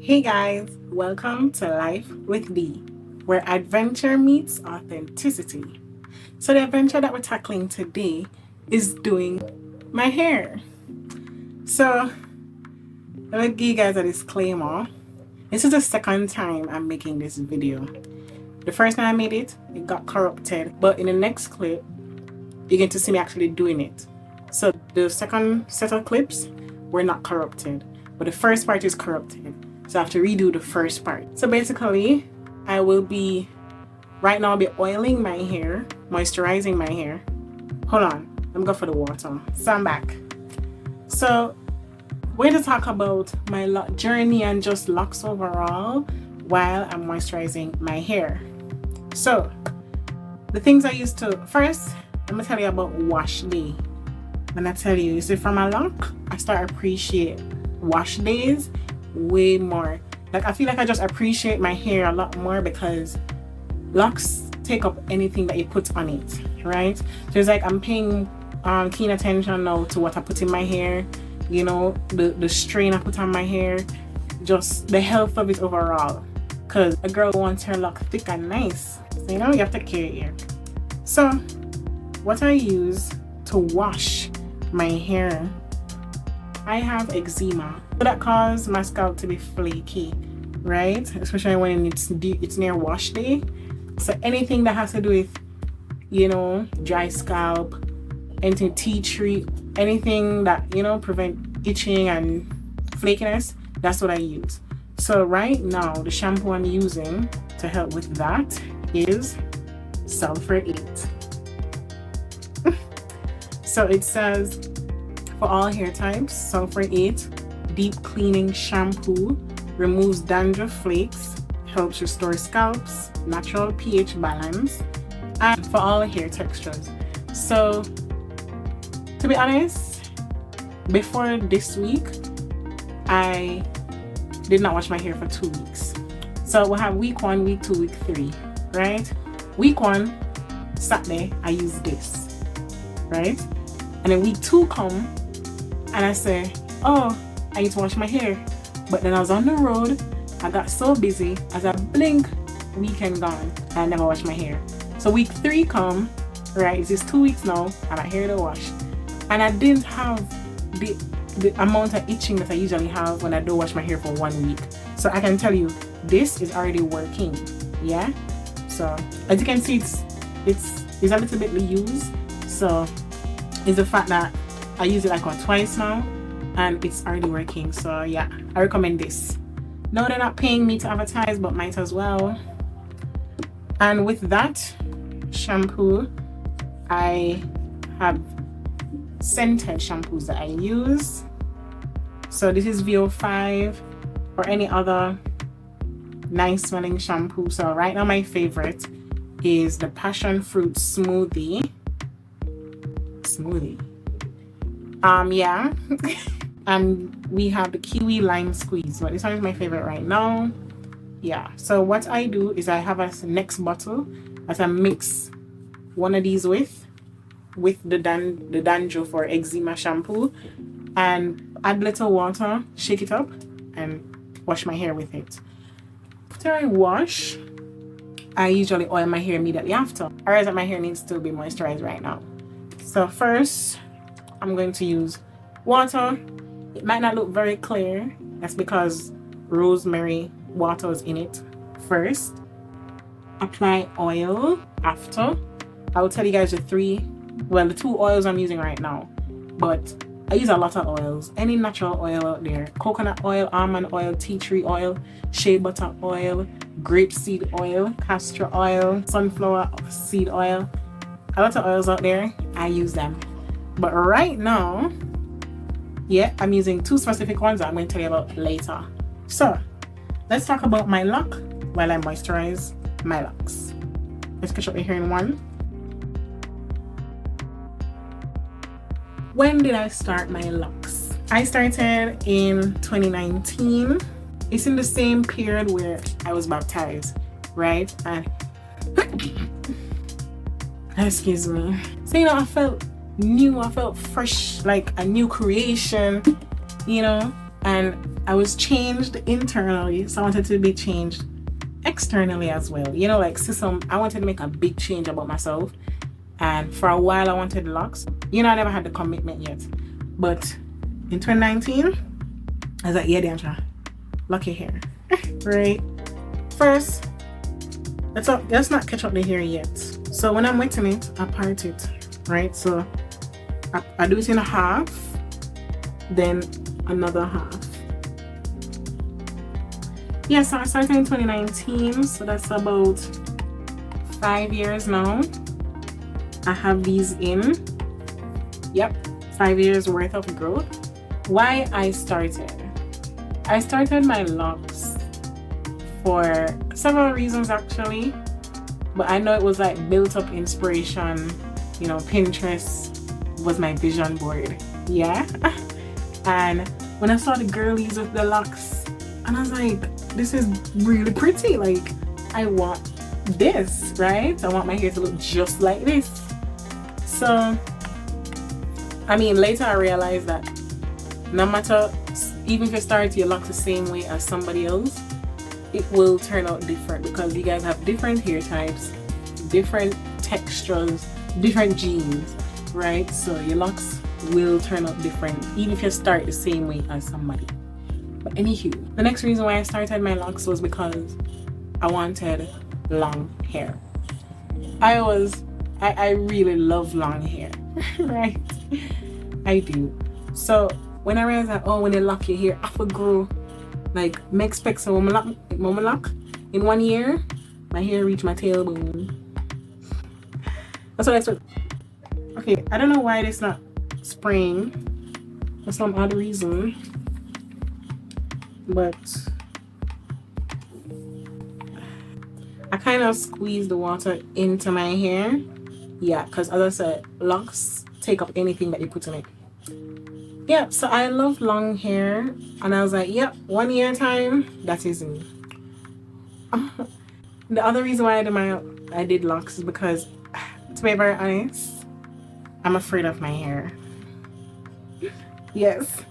Hey guys, welcome to Life with D, where adventure meets authenticity. So the adventure that we're tackling today is doing my hair. So let me give you guys a disclaimer. This is the second time I'm making this video. The first time I made it, it got corrupted, but in the next clip, you're going to see me actually doing it. So the second set of clips were not corrupted, but the first part is corrupted. So I have to redo the first part. So basically, I will be, right now I'll be oiling my hair, moisturizing my hair. Hold on, let me go for the water. So I'm back. So we're going to talk about my journey and just locks overall while I'm moisturizing my hair. So the things I used to, first, let me tell you about wash day. When I tell you, see, from a lock, I start appreciate wash days way more. Like, I feel like I just appreciate my hair a lot more because locks take up anything that you put on it, right? So it's like I'm paying keen attention now to what I put in my hair, you know, the strain I put on my hair, just the health of it overall. Because a girl wants her lock thick and nice, so you know, you have to care here. So what I use to wash my hair, I have eczema, so that causes my scalp to be flaky, right? Especially when it's near wash day. So anything that has to do with, you know, dry scalp, anything tea tree, anything that, you know, prevent itching and flakiness, that's what I use. So right now, the shampoo I'm using to help with that is Sulfur 8. So it says, for all hair types, Sulfur 8 deep cleaning shampoo removes dandruff flakes, helps restore scalp's natural pH balance, and for all hair textures. So to be honest, before this week, I did not wash my hair for 2 weeks. So we'll have week 1, week 2, week 3, right? Week 1, Saturday, I use this, right? And then week 2 come, and I say, oh, I need to wash my hair. But then I was on the road, I got so busy, as I blink, weekend gone, and I never washed my hair. So week 3 come, right? It's just 2 weeks now, and I hair to wash. And I didn't have the amount of itching that I usually have when I don't wash my hair for 1 week. So I can tell you, this is already working, yeah? So as you can see, it's a little bit used. So it's the fact that I use it like twice now, and it's already working. So yeah, I recommend this. No, they're not paying me to advertise, but might as well. And with that shampoo, I have scented shampoos that I use. So this is VO5 or any other nice smelling shampoo. So right now my favorite is the passion fruit smoothie. Yeah. And we have the kiwi lime squeeze, but this one is my favorite right now. Yeah, so what I do is I have a next bottle that I mix one of these with the dandruff or eczema shampoo, and add little water, shake it up, and wash my hair with it. After I wash, I usually oil my hair immediately after. I realize that my hair needs to be moisturized right now. So first, I'm going to use water. It might not look very clear. That's because rosemary water is in it first. Apply oil after. I will tell you guys the 2 oils I'm using right now. But I use a lot of oils. Any natural oil out there. Coconut oil, almond oil, tea tree oil, shea butter oil, grapeseed oil, castor oil, sunflower seed oil. A lot of oils out there. I use them. But right now, yeah, I'm using 2 specific ones that I'm going to tell you about later. So let's talk about my lock while I moisturize my locks. Let's catch up your hair in one. When did I start my locks? I started in 2019. It's in the same period where I was baptized, right? And excuse me. So, you know, I felt new. I felt fresh, like a new creation, you know. And I was changed internally, so I wanted to be changed externally as well. You know, like I wanted to make a big change about myself. And for a while I wanted locks. You know, I never had the commitment yet. But in 2019, I was like, yeah, Deandra, lock your hair. Right? First, let's not catch up the hair yet. So when I'm wetting it, I part it. Right? So I do it in a half, then another half. Yeah, so I started in 2019, so that's about 5 years now. I have these in. Yep, 5 years worth of growth. Why I started my locks for several reasons actually, but I know it was like built up inspiration. You know, Pinterest was my vision board. Yeah. And when I saw the girlies with the locks, and I was like, this is really pretty. Like, I want this, right? I want my hair to look just like this. So, I mean, later I realized that no matter, even if you start your locks the same way as somebody else, it will turn out different because you guys have different hair types, different textures, different genes, right? So your locks will turn out different even if you start the same way as somebody. But anywho, the next reason why I started my locks was because I wanted long hair. I really love long hair, right? I do. So when I realized that, when you lock your hair, I will grow. Like, me expect so when I lock in 1 year, my hair reach my tailbone. That's what I expect. Okay, I don't know why it's not spraying for some odd reason, but I kind of squeeze the water into my hair. Yeah, because as I said, locks take up anything that you put in it. Yeah, so I love long hair, and I was like, yep, 1 year time, that is me. The other reason why I did locks is because, to be very honest, I'm afraid of my hair. Yes.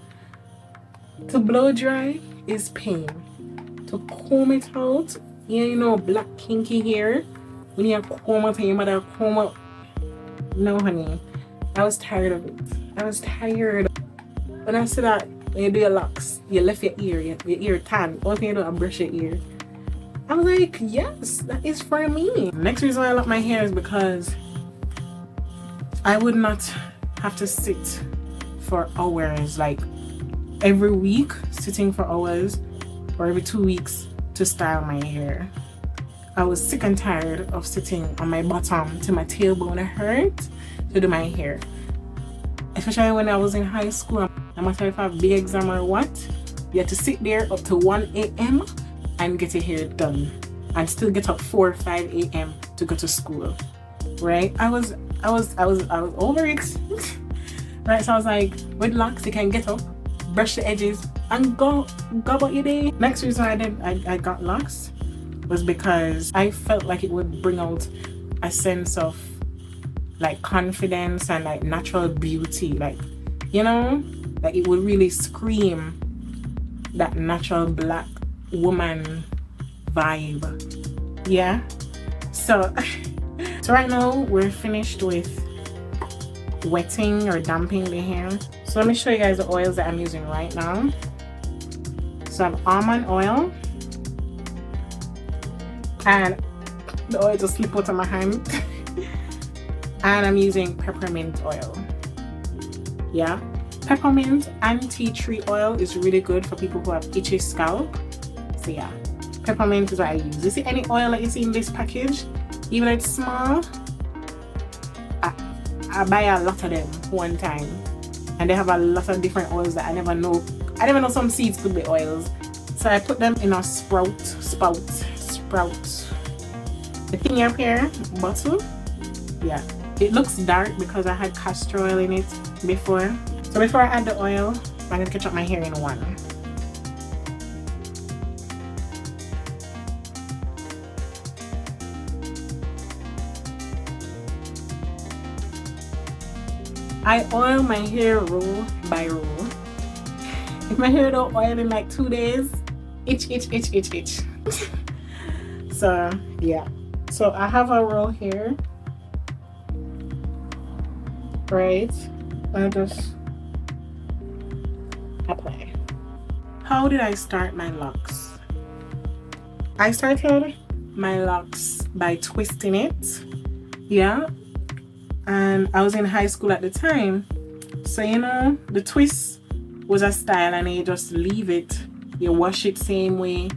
To blow dry is pain. To comb it out, you know, black kinky hair, when you comb out and your mother comb out. No, honey. I was tired of it. I was tired. When I said that, when you do your locks, you left your ear tan. All thing you do is brush your ear. I was like, yes, that is for me. Next reason why I lock my hair is because I would not have to sit for hours, like every week, sitting for hours, or every 2 weeks to style my hair. I was sick and tired of sitting on my bottom till my tailbone hurt to do my hair. Especially when I was in high school, no matter if I have a big exam or what, you had to sit there up to 1 a.m. and get your hair done, and still get up 4 or 5 a.m. to go to school. Right? I was over it. Right? So I was like, with locks, you can get up, brush the edges, and go about your day. Next reason I got locks was because I felt like it would bring out a sense of like confidence and like natural beauty, like, you know, like it would really scream that natural black woman vibe. Yeah. So right now we're finished with wetting or damping the hair. So let me show you guys the oils that I'm using right now. So I have almond oil, and the oil just slipped out of my hand. And I'm using peppermint oil. Yeah, peppermint and tea tree oil is really good for people who have itchy scalp. So yeah, peppermint is what I use. You see any oil that you see in this package, even though it's small, I buy a lot of them one time, and they have a lot of different oils that I never know some seeds could be oils. So I put them in a sprout the thing up here bottle. Yeah, it looks dark because I had castor oil in it before. So before I add the oil, I'm gonna catch up my hair in one. I oil my hair roll by roll. If my hair don't oil in like 2 days, itch, itch, itch, itch, itch. So yeah. So I have a roll here. Right? I just apply. How did I start my locks? I started my locks by twisting it. Yeah. And I was in high school at the time. So you know, the twist was a style and you just leave it. You wash it same way.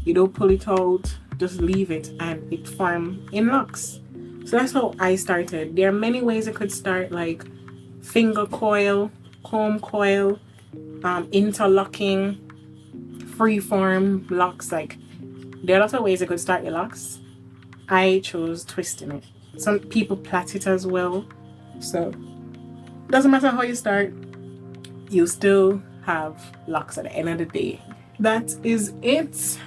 You don't pull it out. Just leave it and it form in locks. So that's how I started. There are many ways you could start, like finger coil, comb coil, interlocking, freeform locks. Like there are lots of ways you could start your locks. I chose twisting it. Some people plait it as well. So doesn't matter how you start, you still have locks at the end of the day. That is it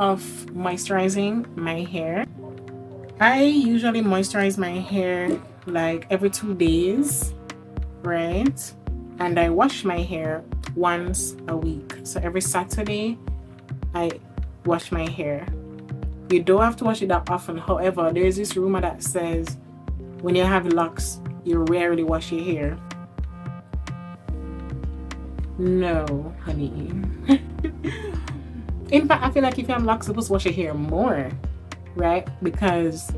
of moisturizing my hair. I usually moisturize my hair like every 2 days, right? And I wash my hair once a week. So every Saturday I wash my hair. You don't have to wash it that often. However, there's this rumor that says when you have locks, you rarely wash your hair. No, honey. In fact, I feel like if you have locks, you're supposed to wash your hair more, right? Because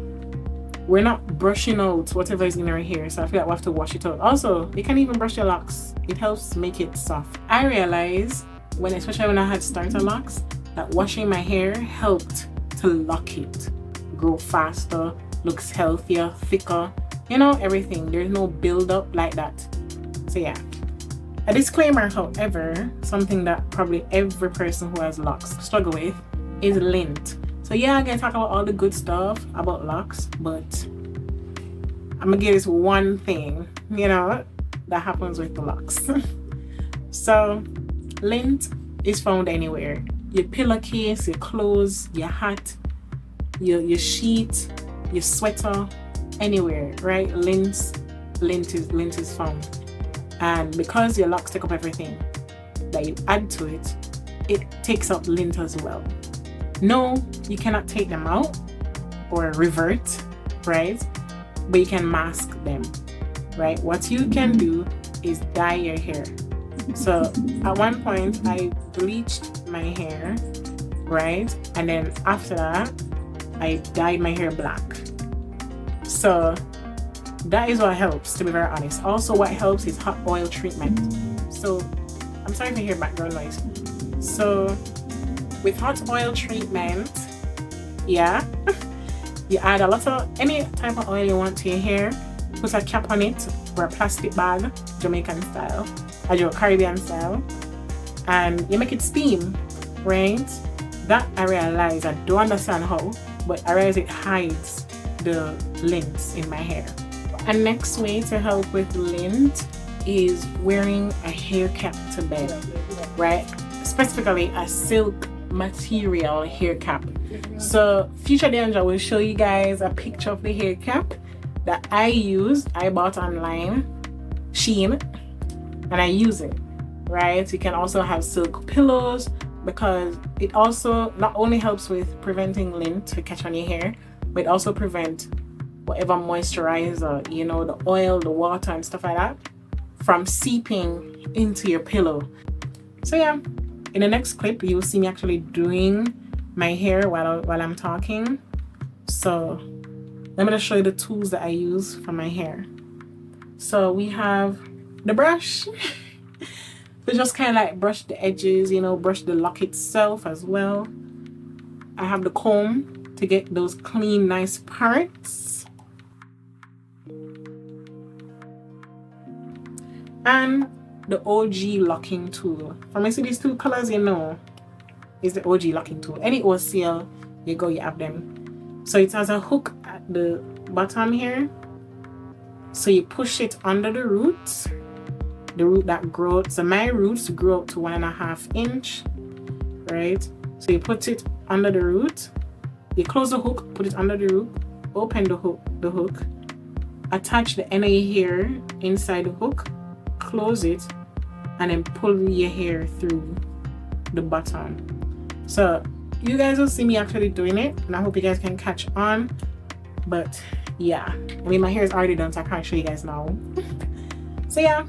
we're not brushing out whatever is in our hair, so I feel like we have to wash it out. Also, you can even brush your locks. It helps make it soft. I realized especially when I had starter locks, that washing my hair helped to lock it, grow faster, looks healthier, thicker, you know, everything. There's no build up like that. So yeah. A disclaimer, however, something that probably every person who has locks struggle with is lint. So yeah, I'm gonna talk about all the good stuff about locks, but I'm gonna give this one thing, you know, that happens with the locks. So lint is found anywhere. Your pillowcase, your clothes, your hat, your sheet, your sweater, anywhere, right? Lint is found. And because your locks take up everything that you add to it, it takes up lint as well. No, you cannot take them out or revert, right? But you can mask them, right? What you can do is dye your hair. So at one point I bleached my hair, right? And then after that, I dyed my hair black. So that is what helps, to be very honest. Also, what helps is hot oil treatment. So I'm sorry if you hear background noise. So with hot oil treatment, yeah, you add a lot of any type of oil you want to your hair, put a cap on it or a plastic bag, Jamaican style, or Caribbean style, and you make it steam, right? That I realize, I don't understand how, but I realize it hides the lint in my hair. And next way to help with lint is wearing a hair cap to bed, right? Specifically a silk material hair cap. So Future Danger will show you guys a picture of the hair cap that I use. I bought online, Shein, and I use it, right? You can also have silk pillows because it also not only helps with preventing lint to catch on your hair, but it also prevents whatever moisturizer, you know, the oil, the water and stuff like that from seeping into your pillow. So yeah, in the next clip you'll see me actually doing my hair while I'm talking. So let me just show you the tools that I use for my hair. So we have the brush to just kind of like brush the edges, you know, brush the lock itself as well. I have the comb to get those clean, nice parts. And the OG locking tool. From these two colors, you know, is the OG locking tool. Any OCL, you have them. So it has a hook at the bottom here. So you push it under the roots, the root that grows. So my roots grow up to 1.5 inch, right? So you put it under the root, you close the hook, put it under the root, open the hook, attach the end of your hair inside the hook, close it, and then pull your hair through the bottom. So you guys will see me actually doing it, and I hope you guys can catch on. But yeah, I mean, my hair is already done, so I can't show you guys now. So yeah,